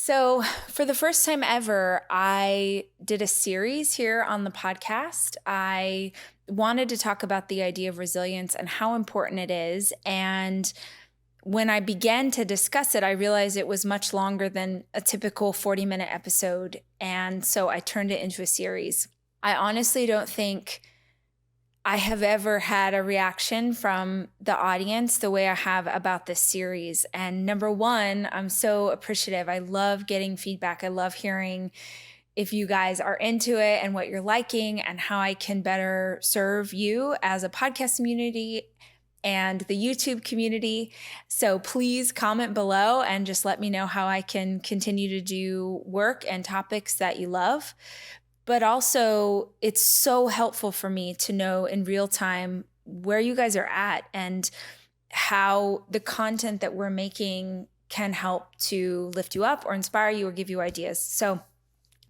So, for the first time ever, I did a series here on the podcast. I wanted to talk about the idea of resilience and how important it is. And when I began to discuss it, I realized it was much longer than a typical 40-minute episode. And so I turned it into a series. I honestly don't think I have ever had a reaction from the audience the way I have about this series. And number one, I'm so appreciative. I love getting feedback. I love hearing if you guys are into it and what you're liking and how I can better serve you as a podcast community and the YouTube community. So please comment below and just let me know how I can continue to do work and topics that you love. But also, it's so helpful for me to know in real time where you guys are at and how the content that we're making can help to lift you up or inspire you or give you ideas. So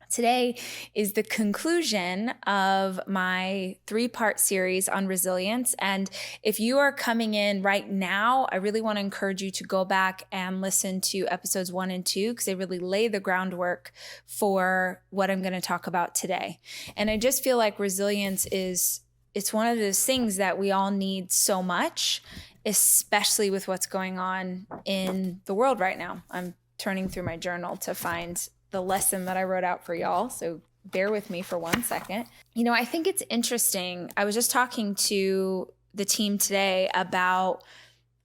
today is the conclusion of my 3-part series on resilience. And if you are coming in right now, I really want to encourage you to go back and listen to episodes 1 and 2 because they really lay the groundwork for what I'm going to talk about today. And I just feel like resilience it's one of those things that we all need so much, especially with what's going on in the world right now. I'm turning through my journal to find the lesson that I wrote out for y'all. So bear with me for 1 second. I think it's interesting. I was just talking to the team today about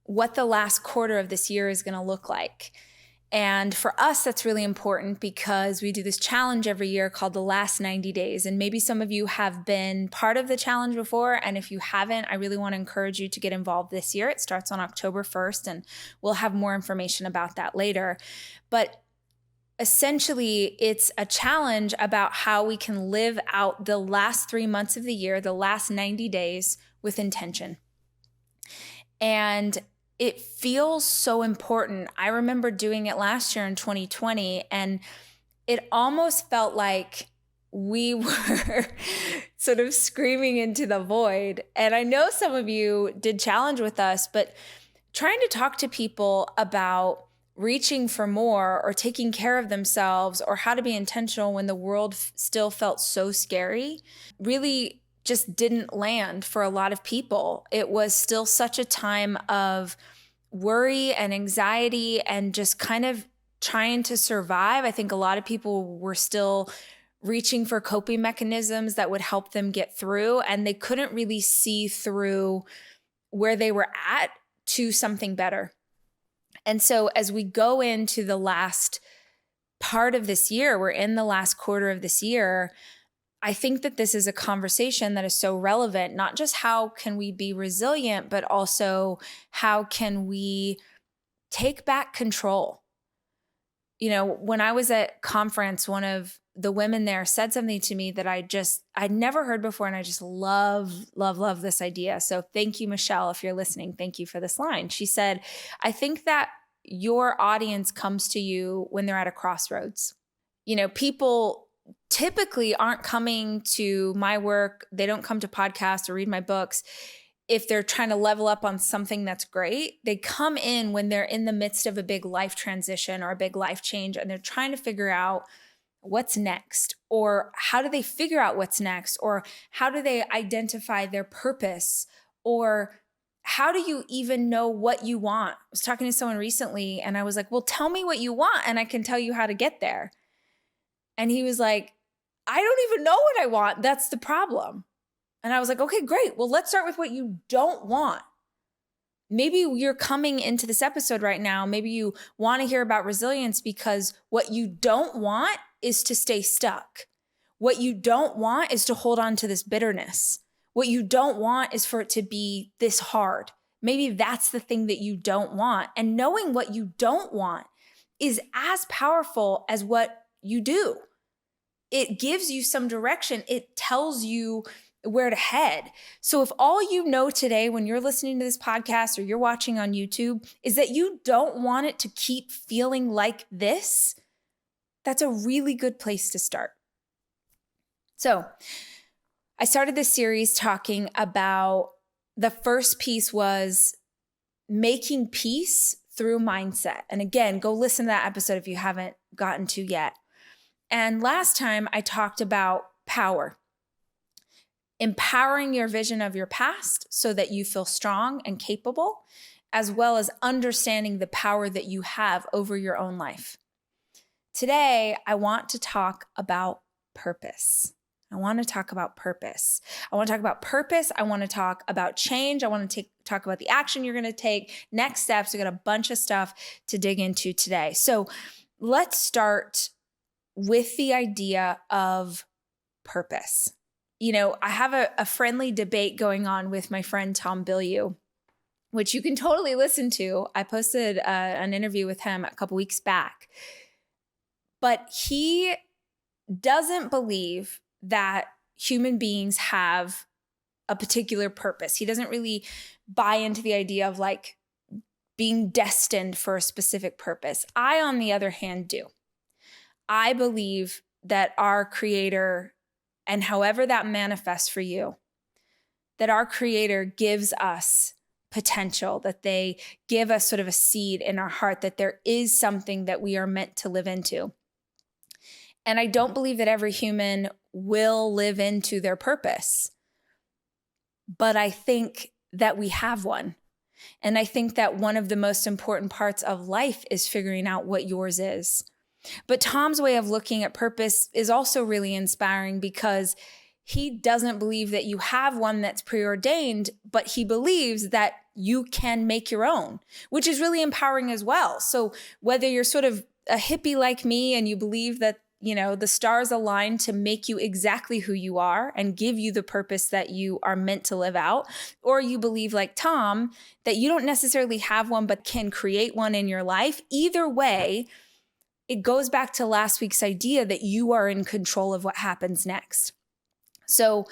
what the last quarter of this year is going to look like. And for us, that's really important because we do this challenge every year called the last 90 days. And maybe some of you have been part of the challenge before. And if you haven't, I really want to encourage you to get involved this year. It starts on October 1st, and we'll have more information about that later. But essentially, it's a challenge about how we can live out the last 3 months of the year, the last 90 days with intention. And it feels so important. I remember doing it last year in 2020, and it almost felt like we were sort of screaming into the void. And I know some of you did challenge with us, but trying to talk to people about reaching for more or taking care of themselves or how to be intentional when the world still felt so scary really just didn't land for a lot of people. It was still such a time of worry and anxiety and just kind of trying to survive. I think a lot of people were still reaching for coping mechanisms that would help them get through, and they couldn't really see through where they were at to something better. And so as we go into the last part of this year, we're in the last quarter of this year, I think that this is a conversation that is so relevant, not just how can we be resilient, but also how can we take back control. When I was at conference, one of the women there said something to me that I'd never heard before. And I just love this idea. So thank you, Michelle, if you're listening, thank you for this line. She said, I think that your audience comes to you when they're at a crossroads. People typically aren't coming to my work. They don't come to podcasts or read my books if they're trying to level up on something that's great. They come in when they're in the midst of a big life transition or a big life change, and they're trying to figure out what's next, or how do they figure out what's next, or how do they identify their purpose, or how do you even know what you want? I was talking to someone recently and I was like, well, tell me what you want and I can tell you how to get there. And he was like, I don't even know what I want. That's the problem. And I was like, okay, great. Well, let's start with what you don't want. Maybe you're coming into this episode right now. Maybe you want to hear about resilience because what you don't want is to stay stuck. What you don't want is to hold on to this bitterness. What you don't want is for it to be this hard. Maybe that's the thing that you don't want. And knowing what you don't want is as powerful as what you do. It gives you some direction. It tells you where to head. So if all you know today when you're listening to this podcast or you're watching on YouTube is that you don't want it to keep feeling like this, that's a really good place to start. So I started this series talking about the first piece was making peace through mindset. And again, go listen to that episode if you haven't gotten to yet. And last time I talked about power, empowering your vision of your past so that you feel strong and capable, as well as understanding the power that you have over your own life. Today, I want to talk about purpose. I want to talk about purpose. I want to talk about purpose. I want to talk about change. I want to talk about the action you're going to take, next steps. We got a bunch of stuff to dig into today. So let's start with the idea of purpose. You know, I have a friendly debate going on with my friend Tom Bilyeu, which you can totally listen to. I posted an interview with him a couple weeks back. But he doesn't believe that human beings have a particular purpose. He doesn't really buy into the idea of like being destined for a specific purpose. I, on the other hand, do. I believe that our Creator, and however that manifests for you, that our Creator gives us potential, that they give us sort of a seed in our heart, that there is something that we are meant to live into. And I don't believe that every human will live into their purpose, but I think that we have one. And I think that one of the most important parts of life is figuring out what yours is. But Tom's way of looking at purpose is also really inspiring because he doesn't believe that you have one that's preordained, but he believes that you can make your own, which is really empowering as well. So whether you're sort of a hippie like me and you believe that, you know, the stars align to make you exactly who you are and give you the purpose that you are meant to live out, or you believe like Tom that you don't necessarily have one but can create one in your life, either way, it goes back to last week's idea that you are in control of what happens next. So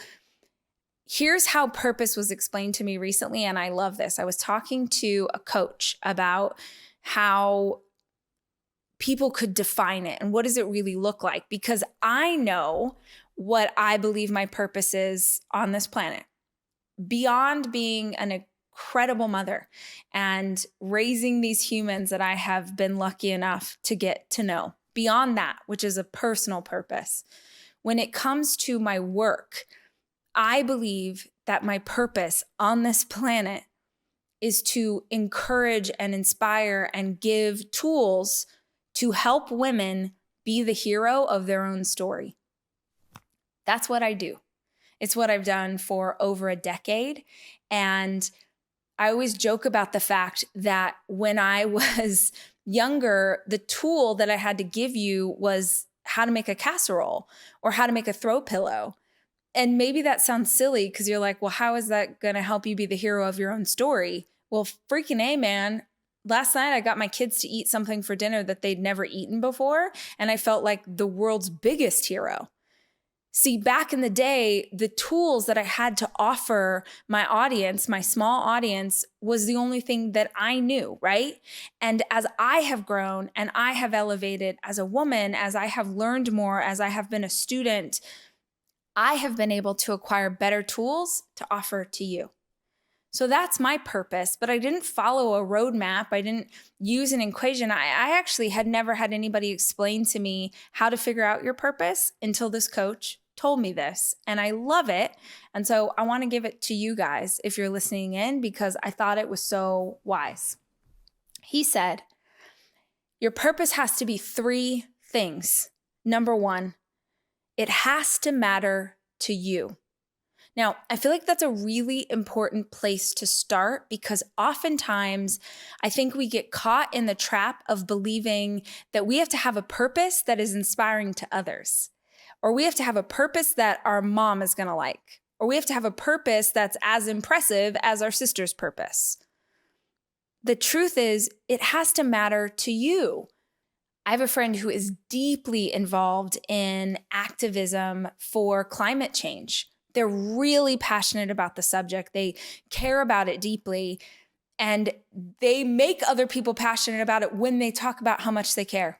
here's how purpose was explained to me recently, and I love this. I was talking to a coach about how people could define it and what does it really look like, because I know what I believe my purpose is on this planet. Beyond being an incredible mother and raising these humans that I have been lucky enough to get to know, beyond that, which is a personal purpose, when it comes to my work, I believe that my purpose on this planet is to encourage and inspire and give tools to help women be the hero of their own story. That's what I do. It's what I've done for over a decade. And I always joke about the fact that when I was younger, the tool that I had to give you was how to make a casserole or how to make a throw pillow. And maybe that sounds silly because you're like, well, how is that going to help you be the hero of your own story? Well, freaking A, man. Last night, I got my kids to eat something for dinner that they'd never eaten before, and I felt like the world's biggest hero. See, back in the day, the tools that I had to offer my audience, my small audience, was the only thing that I knew, right? And as I have grown and I have elevated as a woman, as I have learned more, as I have been a student, I have been able to acquire better tools to offer to you. So that's my purpose, but I didn't follow a roadmap. I didn't use an equation. I actually had never had anybody explain to me how to figure out your purpose until this coach told me this, and I love it. And so I want to give it to you guys if you're listening in because I thought it was so wise. He said, your purpose has to be 3 things. Number 1, it has to matter to you. Now, I feel like that's a really important place to start because oftentimes I think we get caught in the trap of believing that we have to have a purpose that is inspiring to others, or we have to have a purpose that our mom is going to like, or we have to have a purpose that's as impressive as our sister's purpose. The truth is, it has to matter to you. I have a friend who is deeply involved in activism for climate change. They're really passionate about the subject. They care about it deeply, and they make other people passionate about it when they talk about how much they care.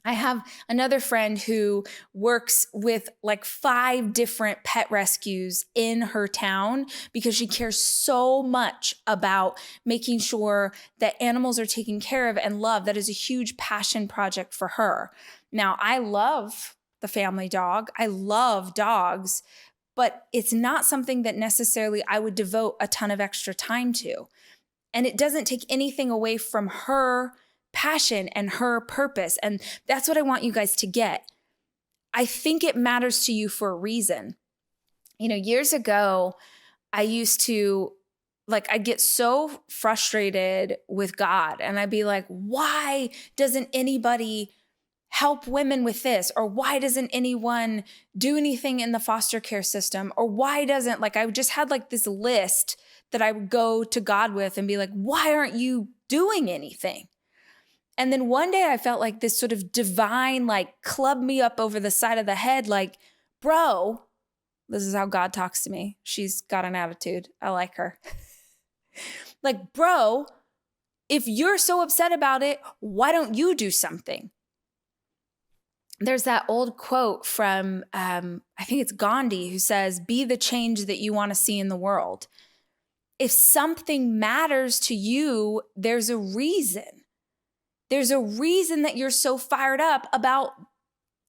I have another friend who works with like 5 different pet rescues in her town because she cares so much about making sure that animals are taken care of and loved. That is a huge passion project for her. Now, I love the family dog. I love dogs, but it's not something that necessarily I would devote a ton of extra time to. And it doesn't take anything away from her passion and her purpose. And that's what I want you guys to get. I think it matters to you for a reason. Years ago, I used to I'd get so frustrated with God and I'd be like, why doesn't anybody help women with this? Or why doesn't anyone do anything in the foster care system? Or why doesn't, I just had this list that I would go to God with and be like, why aren't you doing anything? And then one day I felt like this sort of divine, club me up over the side of the head, bro, this is how God talks to me. She's got an attitude. I like her. Bro, if you're so upset about it, why don't you do something? There's that old quote from, I think it's Gandhi, who says, be the change that you want to see in the world. If something matters to you, there's a reason. There's a reason that you're so fired up about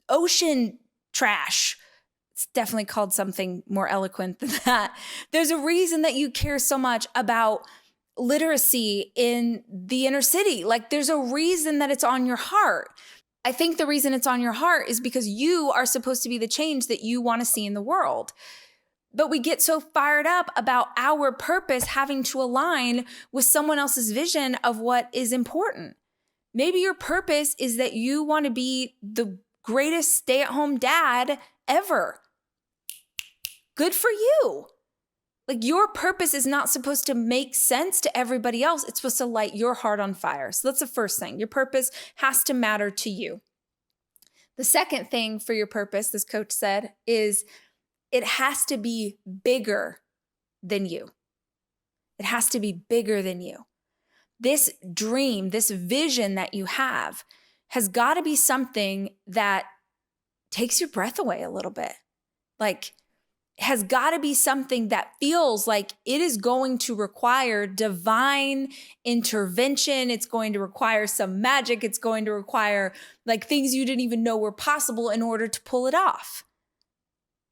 ocean trash. It's definitely called something more eloquent than that. There's a reason that you care so much about literacy in the inner city. There's a reason that it's on your heart. I think the reason it's on your heart is because you are supposed to be the change that you want to see in the world. But we get so fired up about our purpose having to align with someone else's vision of what is important. Maybe your purpose is that you want to be the greatest stay-at-home dad ever. Good for you. Your purpose is not supposed to make sense to everybody else. It's supposed to light your heart on fire. So that's the first thing. Your purpose has to matter to you. The second thing for your purpose, this coach said, is it has to be bigger than you. It has to be bigger than you. This dream, this vision that you have has got to be something that takes your breath away a little bit. Has got to be something that feels like it is going to require divine intervention. It's going to require some magic. It's going to require things you didn't even know were possible in order to pull it off.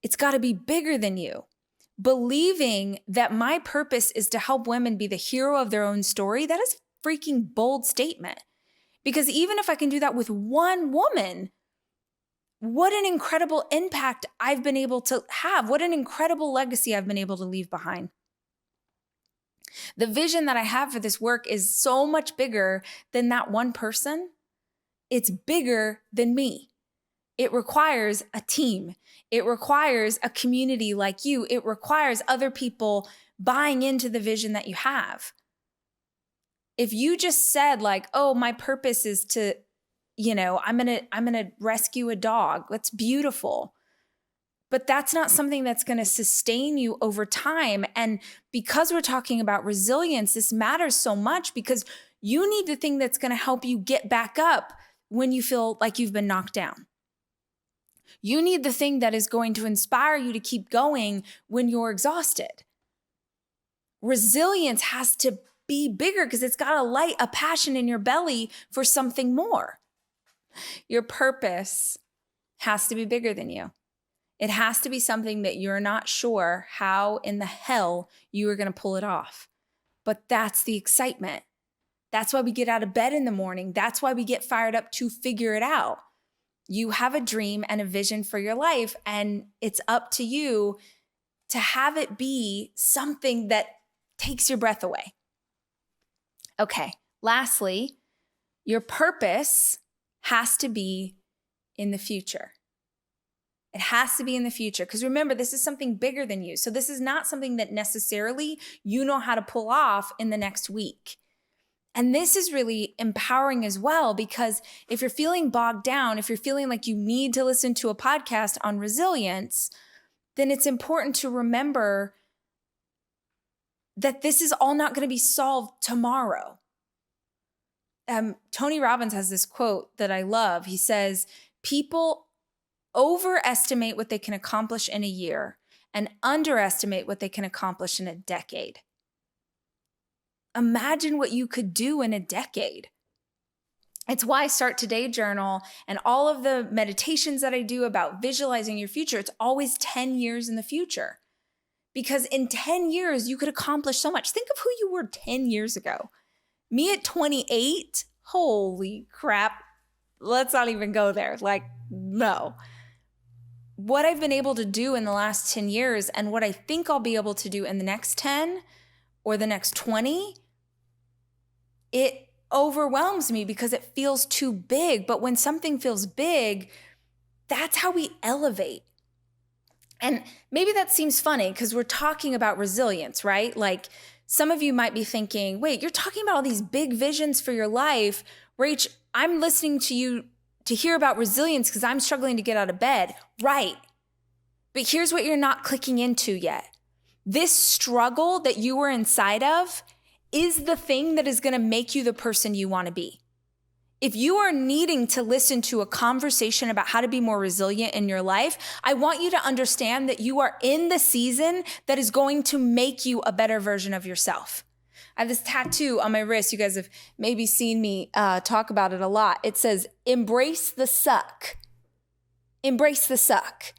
It's got to be bigger than you. Believing that my purpose is to help women be the hero of their own story, that is a freaking bold statement. Because even if I can do that with one woman, what an incredible impact I've been able to have. What an incredible legacy I've been able to leave behind. The vision that I have for this work is so much bigger than that one person. It's bigger than me. It requires a team. It requires a community like you. It requires other people buying into the vision that you have. If you just said oh, my purpose is to, I'm going to rescue a dog. That's beautiful. But that's not something that's going to sustain you over time. And because we're talking about resilience, this matters so much because you need the thing that's going to help you get back up when you feel like you've been knocked down. You need the thing that is going to inspire you to keep going when you're exhausted. Resilience has to be bigger because it's got to light a passion in your belly for something more. Your purpose has to be bigger than you. It has to be something that you're not sure how in the hell you are going to pull it off. But that's the excitement. That's why we get out of bed in the morning. That's why we get fired up to figure it out. You have a dream and a vision for your life, and it's up to you to have it be something that takes your breath away. Okay, lastly, your purpose has to be in the future. It has to be in the future because remember, this is something bigger than you. So this is not something that necessarily you know how to pull off in the next week. And this is really empowering as well, because if you're feeling bogged down, if you're feeling like you need to listen to a podcast on resilience, then it's important to remember that this is all not going to be solved tomorrow. Tony Robbins has this quote that I love. He says, people overestimate what they can accomplish in a year and underestimate what they can accomplish in a decade. Imagine what you could do in a decade. It's why I Start Today journal and all of the meditations that I do about visualizing your future, it's always 10 years in the future. Because in 10 years, you could accomplish so much. Think of who you were 10 years ago. Me at 28, holy crap. Let's not even go there. Like, no. What I've been able to do in the last 10 years and what I think I'll be able to do in the next 10 or the next 20, it overwhelms me because it feels too big. But when something feels big, that's how we elevate. And maybe that seems funny because we're talking about resilience, right? Like some of you might be thinking, wait, you're talking about all these big visions for your life. Rach, I'm listening to you to hear about resilience because I'm struggling to get out of bed. Right. But here's what you're not clicking into yet. This struggle that you were inside of is the thing that is going to make you the person you want to be. If you are needing to listen to a conversation about how to be more resilient in your life, I want you to understand that you are in the season that is going to make you a better version of yourself. I have this tattoo on my wrist. You guys have maybe seen me talk about it a lot. It says, embrace the suck. Embrace the suck.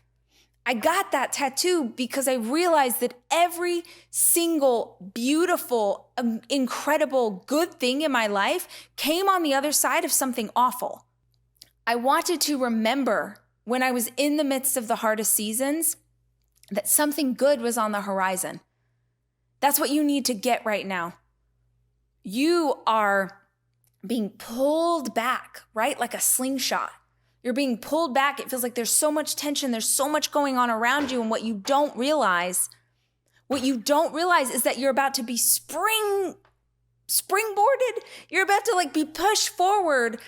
I got that tattoo because I realized that every single beautiful, incredible, good thing in my life came on the other side of something awful. I wanted to remember when I was in the midst of the hardest seasons that something good was on the horizon. That's what you need to get right now. You are being pulled back, right? Like a slingshot. You're being pulled back. It feels like there's so much tension. There's so much going on around you. And what you don't realize is that you're about to be springboarded. You're about to like be pushed forward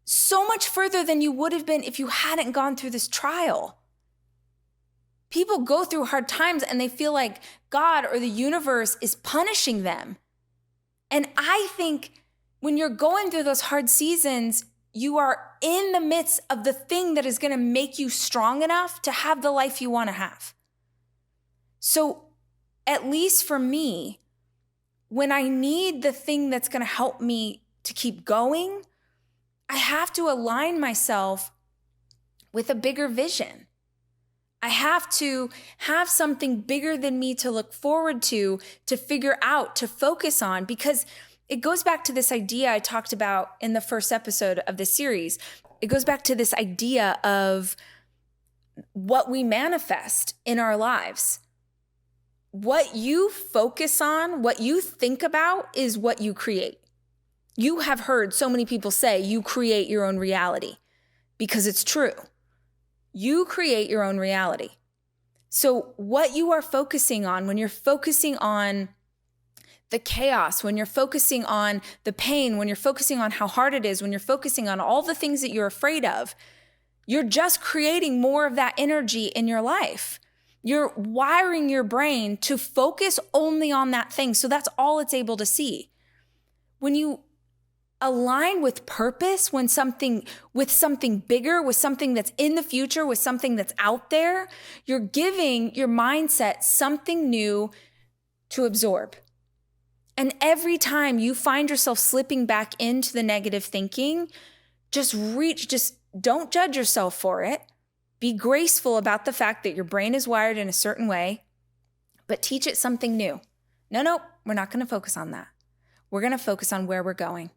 so much further than you would have been if you hadn't gone through this trial. People go through hard times and they feel like God or the universe is punishing them. And I think when you're going through those hard seasons, you are in the midst of the thing that is going to make you strong enough to have the life you want to have. So at least for me, when I need the thing that's going to help me to keep going, I have to align myself with a bigger vision. I have to have something bigger than me to look forward to figure out, to focus on, because it goes back to this idea I talked about in the first episode of this series. It goes back to this idea of what we manifest in our lives. What you focus on, what you think about is what you create. You have heard so many people say you create your own reality because it's true. You create your own reality. So what you are focusing on, when you're focusing on the chaos, when you're focusing on the pain, when you're focusing on how hard it is, when you're focusing on all the things that you're afraid of, you're just creating more of that energy in your life. You're wiring your brain to focus only on that thing. So that's all it's able to see. When you align with purpose, with something bigger, with something that's in the future, with something that's out there, you're giving your mindset something new to absorb. And every time you find yourself slipping back into the negative thinking, just don't judge yourself for it. Be graceful about the fact that your brain is wired in a certain way, but teach it something new. No, we're not going to focus on that. We're going to focus on where we're going.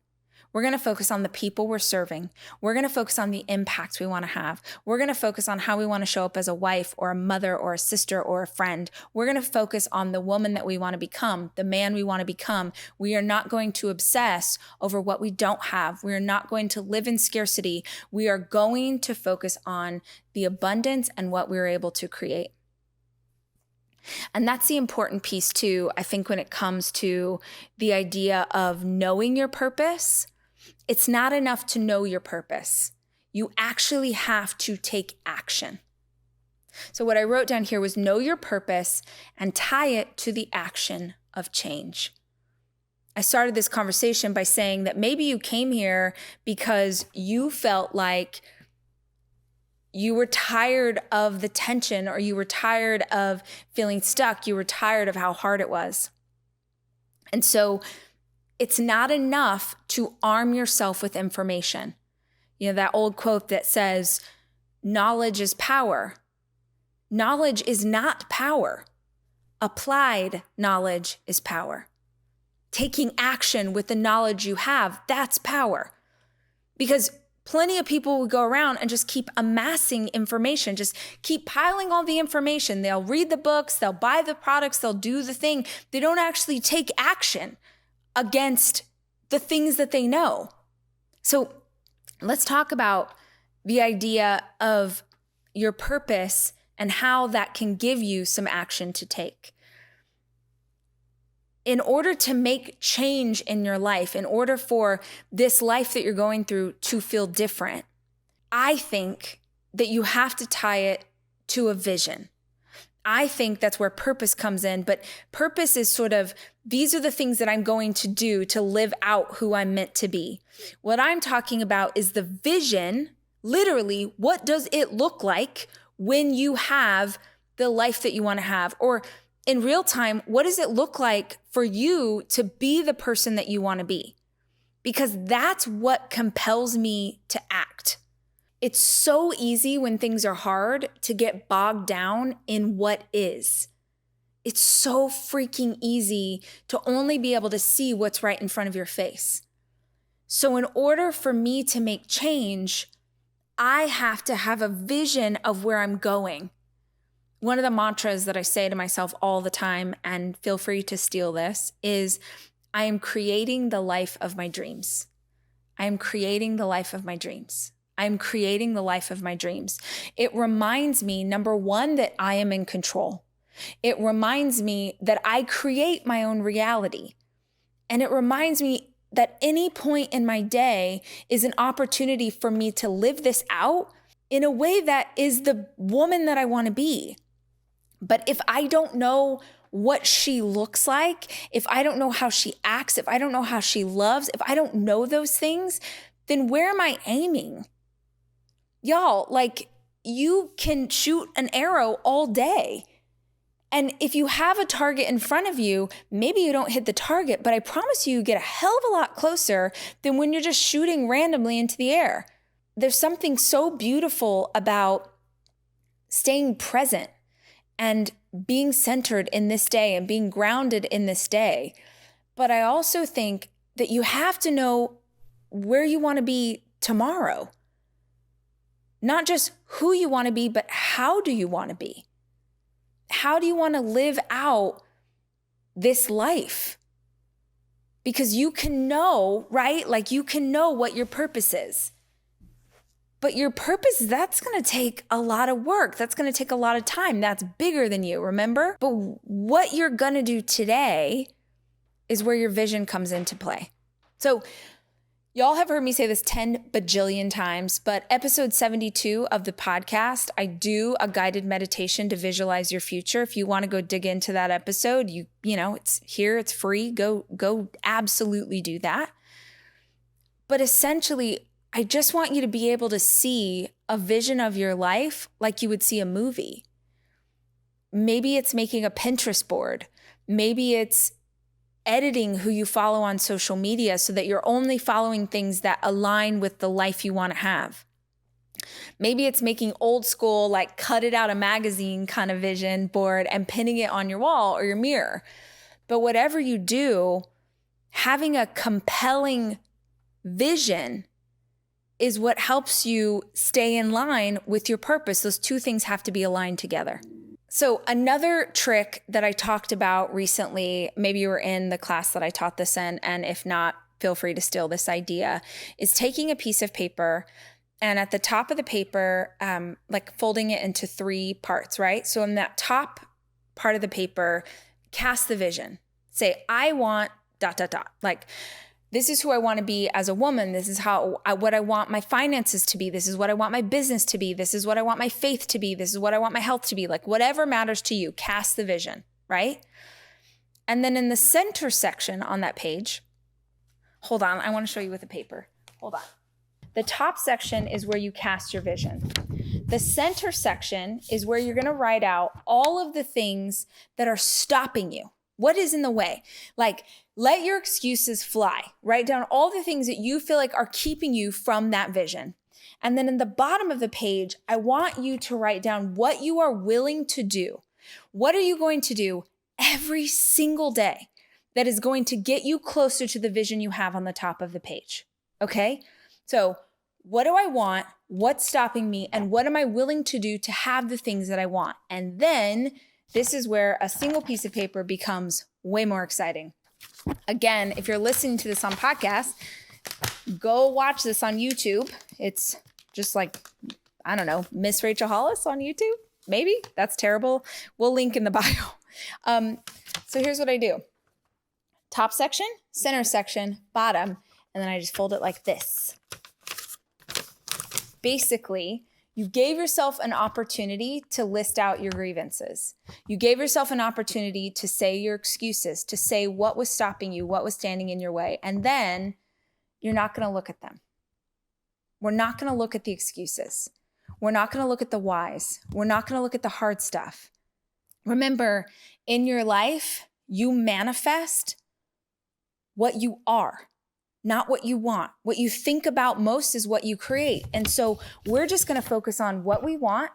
We're going to focus on the people we're serving. We're going to focus on the impacts we want to have. We're going to focus on how we want to show up as a wife or a mother or a sister or a friend. We're going to focus on the woman that we want to become, the man we want to become. We are not going to obsess over what we don't have. We are not going to live in scarcity. We are going to focus on the abundance and what we're able to create. And that's the important piece too, I think, when it comes to the idea of knowing your purpose. It's not enough to know your purpose. You actually have to take action. So what I wrote down here was know your purpose and tie it to the action of change. I started this conversation by saying that maybe you came here because you felt like you were tired of the tension, or you were tired of feeling stuck. You were tired of how hard it was. And so it's not enough to arm yourself with information. You know, that old quote that says, knowledge is power. Knowledge is not power. Applied knowledge is power. Taking action with the knowledge you have, that's power. Because plenty of people will go around and just keep amassing information, just keep piling all the information. They'll read the books, they'll buy the products, they'll do the thing. They don't actually take action against the things that they know. So let's talk about the idea of your purpose and how that can give you some action to take. In order to make change in your life, in order for this life that you're going through to feel different, I think that you have to tie it to a vision. I think that's where purpose comes in, but purpose is sort of, these are the things that I'm going to do to live out who I'm meant to be. What I'm talking about is the vision, literally, what does it look like when you have the life that you want to have? Or in real time, what does it look like for you to be the person that you want to be? Because that's what compels me to act. It's so easy when things are hard to get bogged down in what is. It's so freaking easy to only be able to see what's right in front of your face. So in order for me to make change, I have to have a vision of where I'm going. One of the mantras that I say to myself all the time, and feel free to steal this, is I am creating the life of my dreams. I am creating the life of my dreams. I am creating the life of my dreams. It reminds me, number one, that I am in control. It reminds me that I create my own reality. And it reminds me that any point in my day is an opportunity for me to live this out in a way that is the woman that I want to be. But if I don't know what she looks like, if I don't know how she acts, if I don't know how she loves, if I don't know those things, then where am I aiming? Y'all, like, you can shoot an arrow all day. And if you have a target in front of you, maybe you don't hit the target, but I promise you get a hell of a lot closer than when you're just shooting randomly into the air. There's something so beautiful about staying present and being centered in this day and being grounded in this day. But I also think that you have to know where you want to be tomorrow. Not just who you want to be, but how do you want to be? How do you want to live out this life? Because you can know, right? Like, you can know what your purpose is. But your purpose, that's going to take a lot of work. That's going to take a lot of time. That's bigger than you, remember? But what you're going to do today is where your vision comes into play. So y'all have heard me say this 10 bajillion times, but episode 72 of the podcast, I do a guided meditation to visualize your future. If you want to go dig into that episode, you know, it's here, it's free. Go absolutely do that. But essentially, I just want you to be able to see a vision of your life like you would see a movie. Maybe it's making a Pinterest board. Maybe it's editing who you follow on social media so that you're only following things that align with the life you want to have. Maybe it's making old school, like cut it out a magazine kind of vision board and pinning it on your wall or your mirror. But whatever you do, having a compelling vision is what helps you stay in line with your purpose. Those two things have to be aligned together. So another trick that I talked about recently, maybe you were in the class that I taught this in, and if not, feel free to steal this idea, is taking a piece of paper and at the top of the paper, like folding it into 3 parts, right? So in that top part of the paper, cast the vision. Say, I want ... Like, this is who I want to be as a woman. This is what I want my finances to be. This is what I want my business to be. This is what I want my faith to be. This is what I want my health to be. Like, whatever matters to you, cast the vision, right? And then in the center section on that page, hold on, I want to show you with a paper. Hold on. The top section is where you cast your vision. The center section is where you're going to write out all of the things that are stopping you. What is in the way? Like, let your excuses fly. Write down all the things that you feel like are keeping you from that vision. And then in the bottom of the page, I want you to write down what you are willing to do. What are you going to do every single day that is going to get you closer to the vision you have on the top of the page? Okay? So what do I want? What's stopping me? And what am I willing to do to have the things that I want? And then this is where a single piece of paper becomes way more exciting. Again, if you're listening to this on podcast, go watch this on YouTube. It's just like, I don't know, Miss Rachel Hollis on YouTube. Maybe that's terrible. We'll link in the bio. So here's what I do. Top section, center section, bottom, and then I just fold it like this. Basically, you gave yourself an opportunity to list out your grievances. You gave yourself an opportunity to say your excuses, to say what was stopping you, what was standing in your way. And then you're not going to look at them. We're not going to look at the excuses. We're not going to look at the whys. We're not going to look at the hard stuff. Remember, in your life, you manifest what you are, not what you want. What you think about most is what you create. And so we're just going to focus on what we want.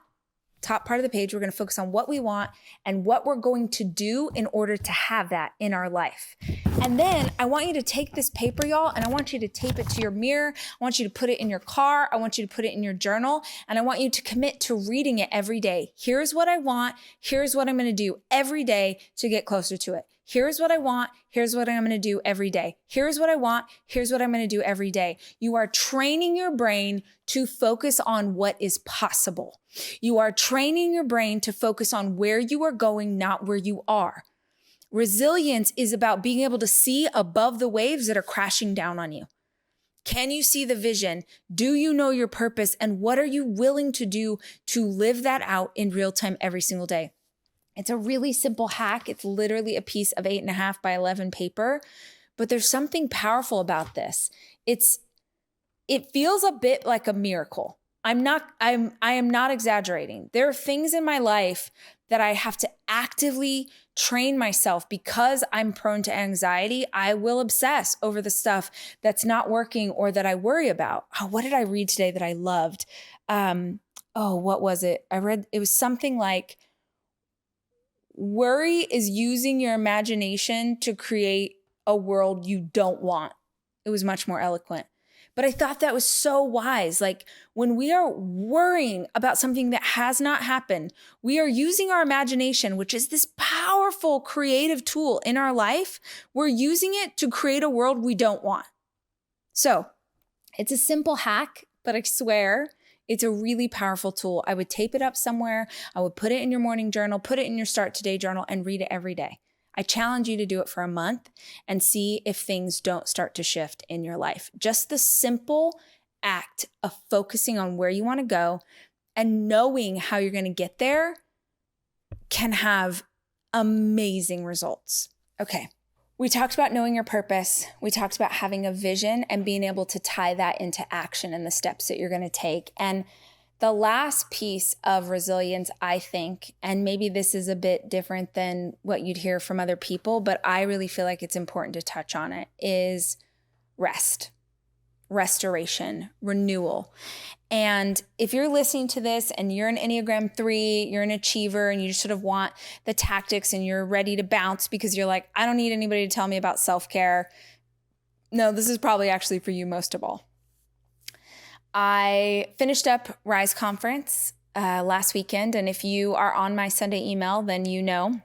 Top part of the page, we're going to focus on what we want and what we're going to do in order to have that in our life. And then I want you to take this paper, y'all, and I want you to tape it to your mirror. I want you to put it in your car. I want you to put it in your journal. And I want you to commit to reading it every day. Here's what I want. Here's what I'm going to do every day to get closer to it. Here's what I want. Here's what I'm going to do every day. Here's what I want. Here's what I'm going to do every day. You are training your brain to focus on what is possible. You are training your brain to focus on where you are going, not where you are. Resilience is about being able to see above the waves that are crashing down on you. Can you see the vision? Do you know your purpose? And what are you willing to do to live that out in real time every single day? It's a really simple hack. It's literally a piece of 8.5 by 11 paper, but there's something powerful about this. It feels a bit like a miracle. I am not exaggerating. There are things in my life that I have to actively train myself because I'm prone to anxiety. I will obsess over the stuff that's not working or that I worry about. Oh, what did I read today that I loved? What was it? It was something like, worry is using your imagination to create a world you don't want. It was much more eloquent. But I thought that was so wise. Like, when we are worrying about something that has not happened, we are using our imagination, which is this powerful creative tool in our life. We're using it to create a world we don't want. So it's a simple hack, but I swear it's a really powerful tool. I would tape it up somewhere. I would put it in your morning journal, put it in your Start Today journal, and read it every day. I challenge you to do it for a month and see if things don't start to shift in your life. Just the simple act of focusing on where you want to go and knowing how you're going to get there can have amazing results. Okay. We talked about knowing your purpose. We talked about having a vision and being able to tie that into action and the steps that you're going to take. And the last piece of resilience, I think, and maybe this is a bit different than what you'd hear from other people, but I really feel like it's important to touch on it, is rest, restoration, renewal. And if you're listening to this and you're an Enneagram 3, you're an achiever, and you just sort of want the tactics and you're ready to bounce because you're like, I don't need anybody to tell me about self-care. No, this is probably actually for you most of all. I finished up Rise Conference last weekend, and if you are on my Sunday email, then you know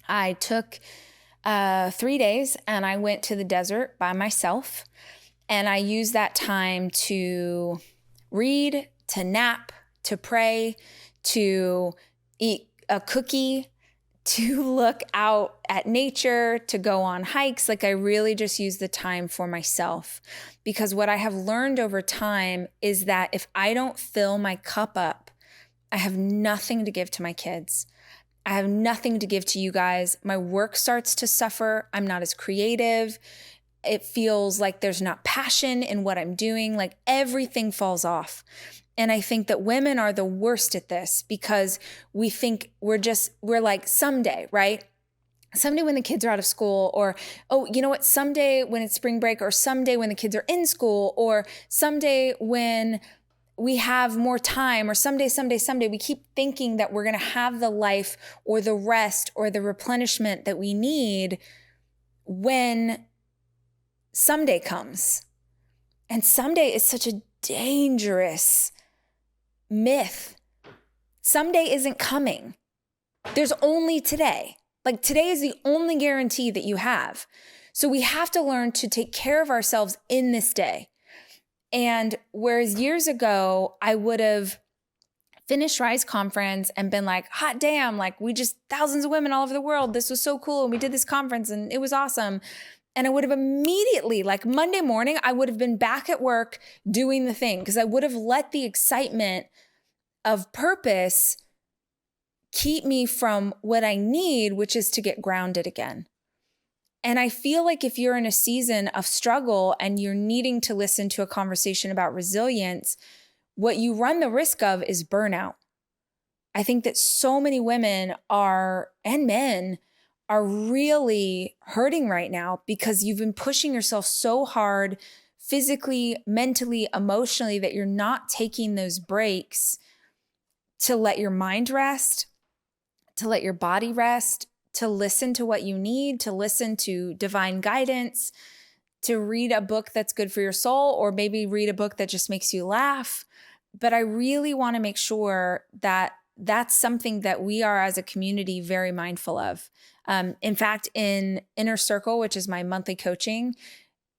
I took 3 days and I went to the desert by myself, and I used that time to read, to nap, to pray, to eat a cookie, to look out at nature, to go on hikes. Like, I really just use the time for myself, because what I have learned over time is that if I don't fill my cup up, I have nothing to give to my kids. I have nothing to give to you guys. My work starts to suffer. I'm not as creative. It feels like there's not passion in what I'm doing. Like everything falls off. And I think that women are the worst at this because we think we're like someday, right? Someday when the kids are out of school, or, oh, you know what? Someday when it's spring break, or someday when the kids are in school, or someday when we have more time, or someday, we keep thinking that we're going to have the life or the rest or the replenishment that we need when someday comes. And someday is such a dangerous myth. Someday isn't coming. There's only today. Like today is the only guarantee that you have. So we have to learn to take care of ourselves in this day. And whereas years ago, I would have finished Rise conference and been like, hot damn, like we just thousands of women all over the world. This was so cool. And we did this conference and it was awesome. And I would have immediately, like Monday morning, I would have been back at work doing the thing because I would have let the excitement of purpose keep me from what I need, which is to get grounded again. And I feel like if you're in a season of struggle and you're needing to listen to a conversation about resilience, what you run the risk of is burnout. I think that so many women and men are really hurting right now because you've been pushing yourself so hard physically, mentally, emotionally, that you're not taking those breaks to let your mind rest, to let your body rest, to listen to what you need, to listen to divine guidance, to read a book that's good for your soul, or maybe read a book that just makes you laugh. But I really want to make sure that that's something that we are as a community very mindful of. In fact, in Inner Circle, which is my monthly coaching,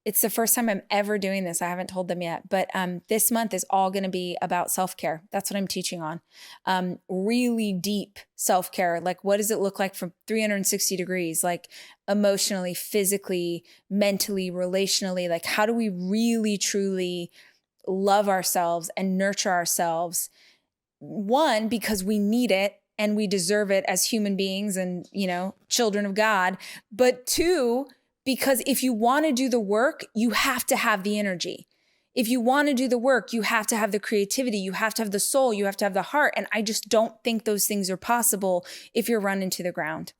it's the first time I'm ever doing this. I haven't told them yet, but this month is all going to be about self-care. That's what I'm teaching on. Really deep self-care. Like, what does it look like from 360 degrees? Like emotionally, physically, mentally, relationally. Like, how do we really, truly love ourselves and nurture ourselves? One, because we need it and we deserve it as human beings and, children of God. But two, because if you want to do the work, you have to have the energy. If you want to do the work, you have to have the creativity, you have to have the soul, you have to have the heart. And I just don't think those things are possible if you're run into the ground.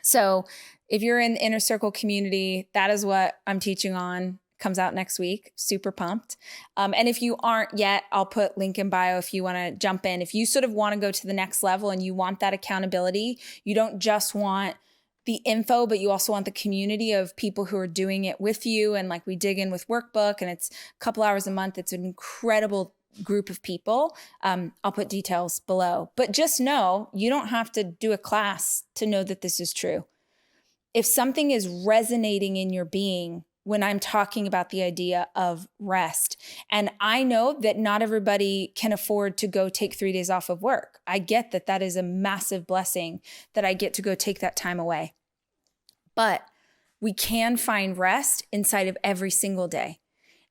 So if you're in the Inner Circle community, that is what I'm teaching on. Comes out next week. Super pumped. And if you aren't yet, I'll put link in bio if you want to jump in. If you sort of want to go to the next level and you want that accountability, you don't just want the info, but you also want the community of people who are doing it with you. And like we dig in with workbook and it's a couple hours a month. It's an incredible group of people. I'll put details below, but just know you don't have to do a class to know that this is true. If something is resonating in your being when I'm talking about the idea of rest, and I know that not everybody can afford to go take 3 days off of work. I get that that is a massive blessing that I get to go take that time away. But we can find rest inside of every single day.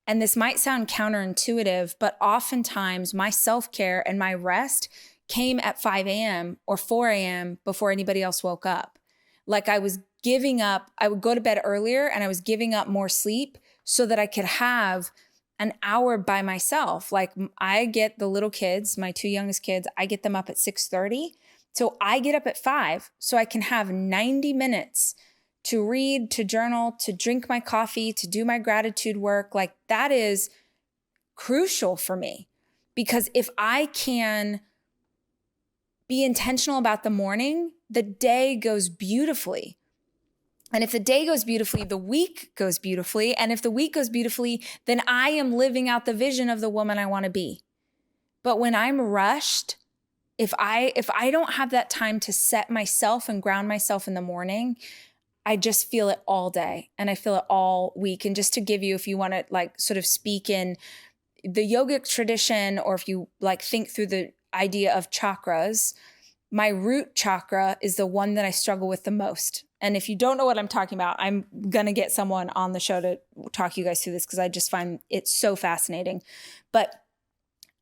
And this might sound counterintuitive, but oftentimes my self-care and my rest came at 5 a.m. or 4 a.m. before anybody else woke up. Like I was giving up, I would go to bed earlier and I was giving up more sleep so that I could have an hour by myself. Like I get the little kids, my 2 youngest kids, I get them up at 6:30. So I get up at 5 so I can have 90 minutes to read, to journal, to drink my coffee, to do my gratitude work. Like that is crucial for me because if I can be intentional about the morning, the day goes beautifully. And if the day goes beautifully, the week goes beautifully. And if the week goes beautifully, then I am living out the vision of the woman I want to be. But when I'm rushed, if I don't have that time to set myself and ground myself in the morning, I just feel it all day and I feel it all week. And just to give you, if you want to like sort of speak in the yogic tradition, or if you like think through the idea of chakras, my root chakra is the one that I struggle with the most. And if you don't know what I'm talking about, I'm going to get someone on the show to talk you guys through this because I just find it so fascinating. But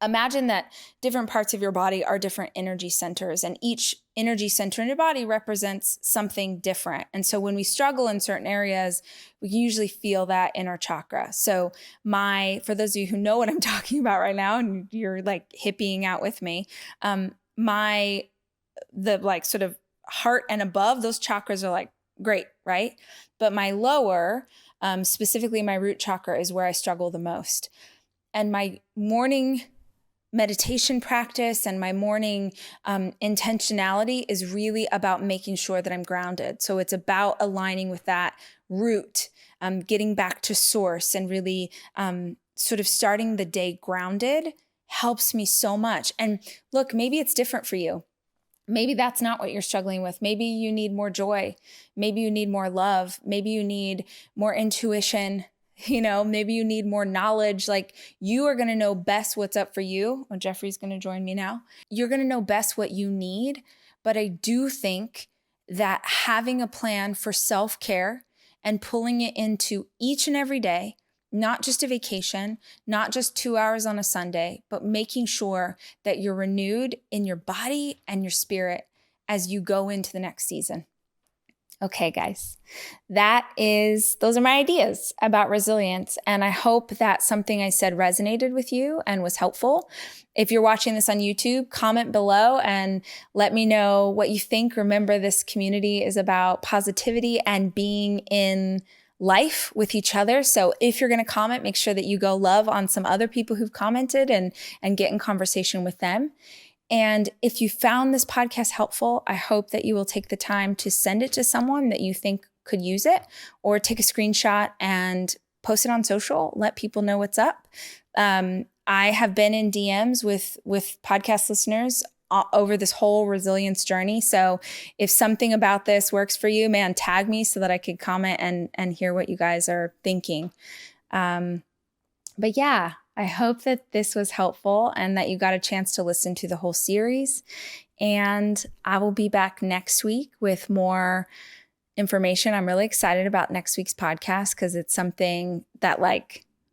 Imagine that different parts of your body are different energy centers, and each energy center in your body represents something different. And so when we struggle in certain areas, we can usually feel that in our chakra. So for those of you who know what I'm talking about right now, and you're like hippieing out with me, the like sort of heart and above, those chakras are like great, right? But my lower, specifically my root chakra, is where I struggle the most. And my morning meditation practice and my morning intentionality is really about making sure that I'm grounded. So it's about aligning with that root, getting back to source, and really sort of starting the day grounded helps me so much. And look, maybe it's different for you. Maybe that's not what you're struggling with. Maybe you need more joy. Maybe you need more love. Maybe you need more intuition. Maybe you need more knowledge. Like, you are going to know best what's up for you. Oh, Jeffrey's going to join me now. You're going to know best what you need. But I do think that having a plan for self-care and pulling it into each and every day, not just a vacation, not just 2 hours on a Sunday, but making sure that you're renewed in your body and your spirit as you go into the next season. Okay, guys, those are my ideas about resilience. And I hope that something I said resonated with you and was helpful. If you're watching this on YouTube, comment below and let me know what you think. Remember, this community is about positivity and being in life with each other. So if you're going to comment, make sure that you go love on some other people who've commented and get in conversation with them. And if you found this podcast helpful, I hope that you will take the time to send it to someone that you think could use it, or take a screenshot and post it on social, let people know what's up. I have been in DMs with podcast listeners over this whole resilience journey. So if something about this works for you, man, tag me so that I could comment and hear what you guys are thinking. But yeah, I hope that this was helpful and that you got a chance to listen to the whole series. And I will be back next week with more information. I'm really excited about next week's podcast because it's something that I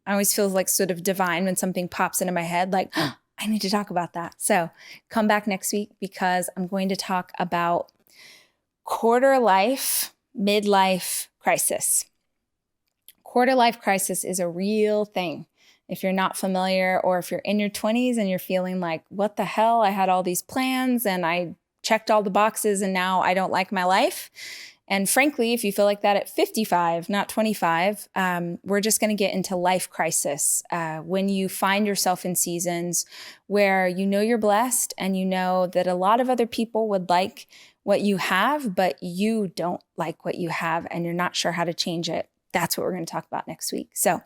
always feel like sort of divine when something pops into my head, like, oh, I need to talk about that. So come back next week because I'm going to talk about quarter life, midlife crisis. Quarter life crisis is a real thing. If you're not familiar, or if you're in your 20s and you're feeling like, what the hell? I had all these plans and I checked all the boxes and now I don't like my life. And frankly, if you feel like that at 55, not 25, we're just going to get into life crisis. When you find yourself in seasons where you know you're blessed and you know that a lot of other people would like what you have, but you don't like what you have and you're not sure how to change it. That's what we're going to talk about next week. So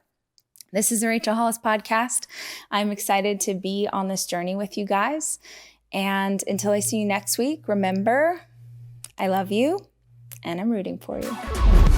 this is the Rachel Hollis podcast. I'm excited to be on this journey with you guys. And until I see you next week, remember, I love you and I'm rooting for you.